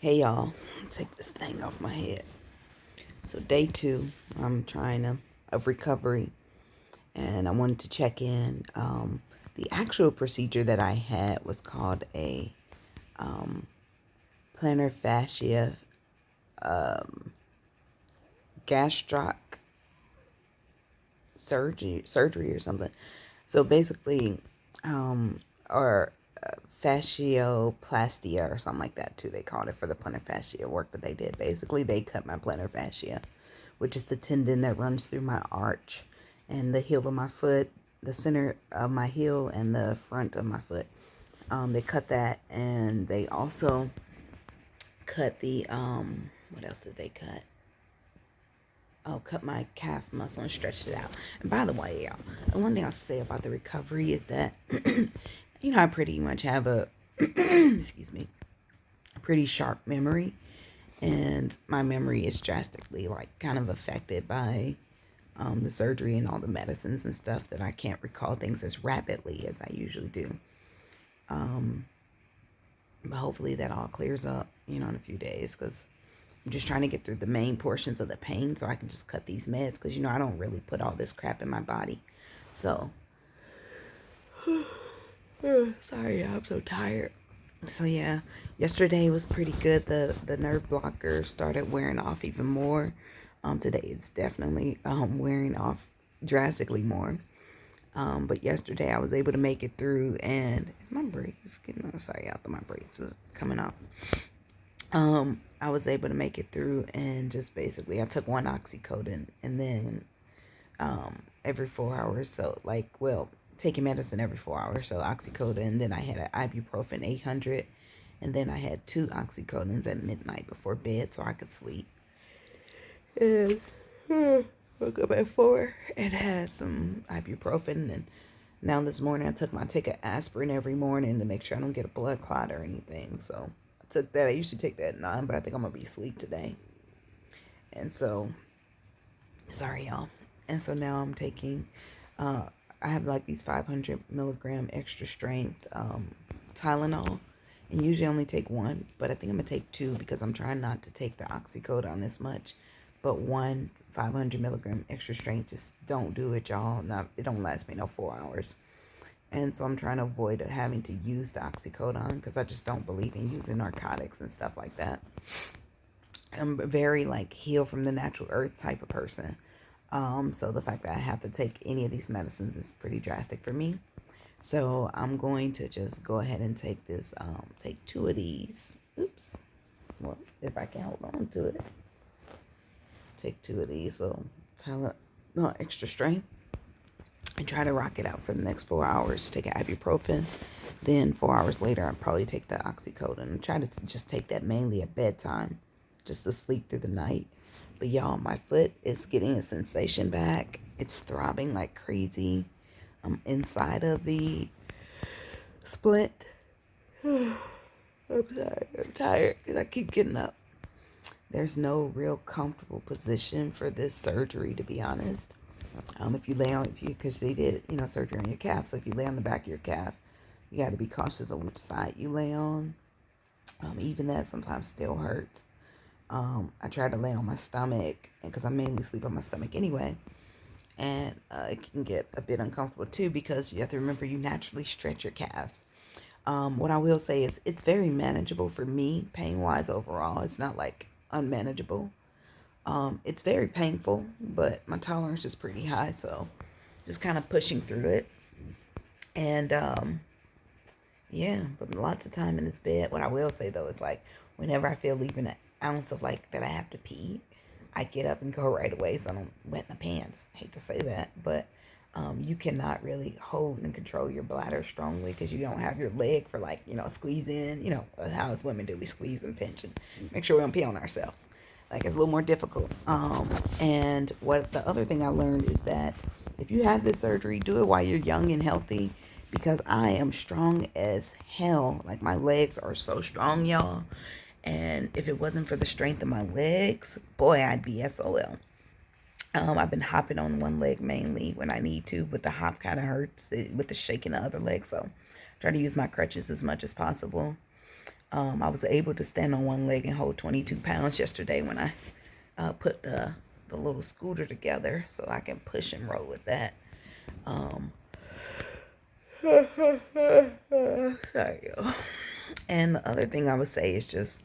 Hey y'all, take this thing off my head. So day 2, I'm trying of recovery, and I wanted to check in. The actual procedure that I had was called a plantar fascia GASTROC surgery or something. So basically, or fascioplastia or something like that too. They called it for the plantar fascia work that they did. Basically, they cut my plantar fascia, which is the tendon that runs through my arch and the heel of my foot, the center of my heel, and the front of my foot. They cut that, and they also cut the what else did they cut? Oh, cut my calf muscle and stretched it out. And by the way, y'all, the one thing I'll say about the recovery is that, I pretty much have a, excuse me, a pretty sharp memory. And my memory is drastically, kind of affected by the surgery and all the medicines and stuff, that I can't recall things as rapidly as I usually do. But hopefully that all clears up, in a few days, because I'm just trying to get through the main portions of the pain so I can just cut these meds, because, I don't really put all this crap in my body. So, sorry, I'm so tired. So, yeah, yesterday was pretty good. The nerve blocker started wearing off even more. Today it's definitely wearing off drastically more. But yesterday I was able to make it through, and my braids getting, sorry, I thought my braids was coming off. I was able to make it through, and just basically I took one oxycodone, and then every 4 hours, so taking medicine every 4 hours, so oxycodone, and then I had an ibuprofen 800, and then I had 2 oxycodones at midnight before bed so I could sleep. And woke up at 4 and had some ibuprofen, and now this morning I take an aspirin every morning to make sure I don't get a blood clot or anything. So I took that. I usually take that at 9, but I think I'm gonna be asleep today. And so, sorry y'all. And so now I'm taking, I have these 500 milligram extra strength Tylenol, and usually I only take 1, but I think I'm gonna take 2 because I'm trying not to take the oxycodone as much. But 1 500 milligram extra strength, just don't do it, y'all. It don't last me no 4 hours. And so I'm trying to avoid having to use the oxycodone, because I just don't believe in using narcotics and stuff like that. I'm very heal from the natural earth type of person. So the fact that I have to take any of these medicines is pretty drastic for me. So I'm going to just go ahead and take this, take 2 of these. Oops. Well, if I can hold on to it. Take 2 of these, so extra strength, and try to rock it out for the next 4 hours. Take an ibuprofen. Then 4 hours later, I'll probably take the oxycodone, and try to just take that mainly at bedtime, just to sleep through the night. But y'all, my foot is getting a sensation back. It's throbbing like crazy. I'm inside of the splint. I'm sorry, I'm tired because I keep getting up. There's no real comfortable position for this surgery, to be honest. If you lay on, because they did, surgery on your calf. So if you lay on the back of your calf, you got to be cautious on which side you lay on. Even that sometimes still hurts. I try to lay on my stomach, because I mainly sleep on my stomach anyway. And it can get a bit uncomfortable too, because you have to remember you naturally stretch your calves. What I will say is it's very manageable for me, pain-wise overall. It's not unmanageable. It's very painful, but my tolerance is pretty high, so just kind of pushing through it. And yeah, but lots of time in this bed. What I will say though is whenever I feel even an ounce of that I have to pee, I get up and go right away, so I don't wet my pants. I hate to say that, but you cannot really hold and control your bladder strongly, because you don't have your leg for squeeze in, how as women do, we squeeze and pinch and make sure we don't pee on ourselves. It's a little more difficult. And what the other thing I learned is that if you have this surgery, do it while you're young and healthy, because I am strong as hell. My legs are so strong, y'all. And if it wasn't for the strength of my legs, boy, I'd be SOL. I've been hopping on one leg mainly when I need to, but the hop kind of hurts with the shaking the other leg. So I try to use my crutches as much as possible. I was able to stand on one leg and hold 22 pounds yesterday when I put the little scooter together so I can push and roll with that. Sorry, y'all. And the other thing I would say is just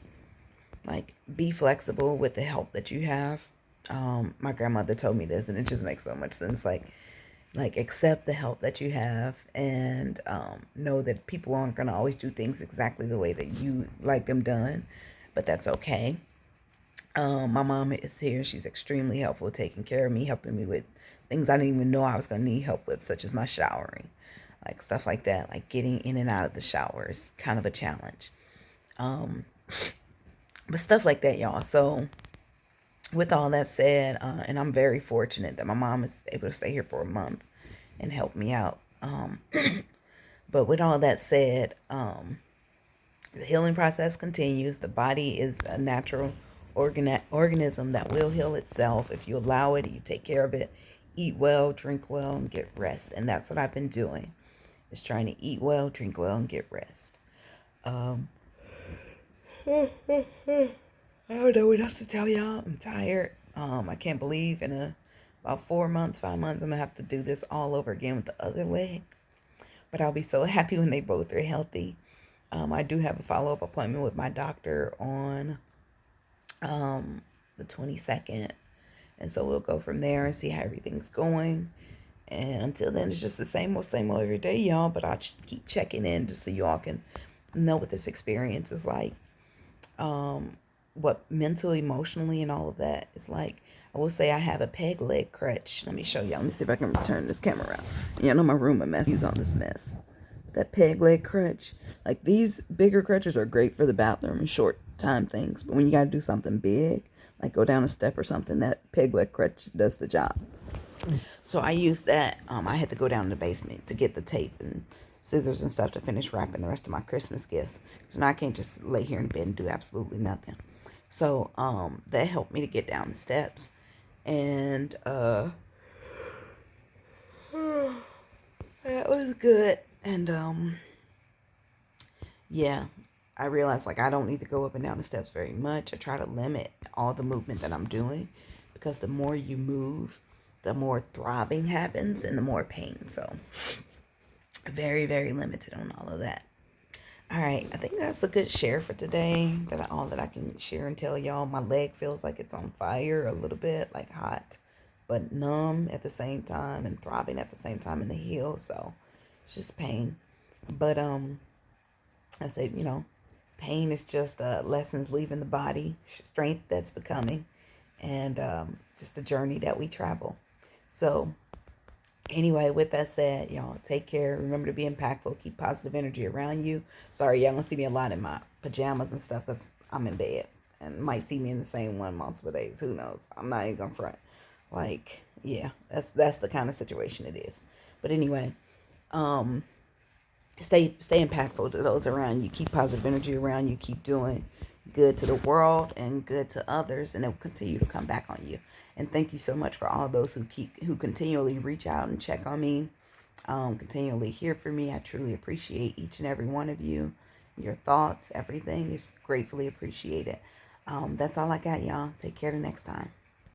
like be flexible with the help that you have. My grandmother told me this, and it just makes so much sense. Like accept the help that you have, and know that people aren't gonna always do things exactly the way that you like them done, but that's okay. My mom is here. She's extremely helpful, taking care of me, helping me with things I didn't even know I was gonna need help with, such as my showering, like stuff like that. Like getting in and out of the shower is kind of a challenge. But stuff like that, y'all. So with all that said, and I'm very fortunate that my mom is able to stay here for a month and help me out. But with all that said, the healing process continues. The body is a natural organism that will heal itself if you allow it, you take care of it, eat well, drink well, and get rest. And that's what I've been doing, is trying to eat well, drink well, and get rest. I don't know what else to tell y'all. I'm tired. I can't believe in about 4 months, 5 months, I'm gonna have to do this all over again with the other leg. But I'll be so happy when they both are healthy. I do have a follow-up appointment with my doctor on the 22nd. And so we'll go from there and see how everything's going. And until then, it's just the same old every day, y'all. But I'll just keep checking in just so y'all can know what this experience is like. What mental, emotionally, and all of that is like. I will say I have a peg leg crutch. Let me show y'all. Let me see if I can turn this camera around. Yeah, I know my room a mess. He's on this mess. That peg leg crutch. Like, these bigger crutches are great for the bathroom and short time things. But when you got to do something big, like go down a step or something, that peg leg crutch does the job. So I used that. I had to go down in the basement to get the tape and scissors and stuff to finish wrapping the rest of my Christmas gifts. So now I can't just lay here in bed and do absolutely nothing. So that helped me to get down the steps. And that was good. And yeah, I realized like I don't need to go up and down the steps very much. I try to limit all the movement that I'm doing, because the more you move, the more throbbing happens and the more pain. So very, very limited on all of that. All right, I think that's a good share for today. All that I can share and tell y'all. My leg feels like it's on fire a little bit, like hot, but numb at the same time and throbbing at the same time in the heel. So it's just pain. But I say, pain is just lessons leaving the body, strength that's becoming, and just the journey that we travel. So anyway, with that said, y'all, take care. Remember to be impactful. Keep positive energy around you. Sorry, y'all gonna see me a lot in my pajamas and stuff because I'm in bed. And might see me in the same one multiple days. Who knows? I'm not even gonna front. Like, yeah, that's the kind of situation it is. But anyway, stay impactful to those around you. Keep positive energy around you. Keep doing good to the world and good to others, and it will continue to come back on you. And thank you so much for all those who continually reach out and check on me, continually hear from me. I truly appreciate each and every one of you. Your thoughts, everything is gratefully appreciated. That's all I got, y'all. Take care till next time.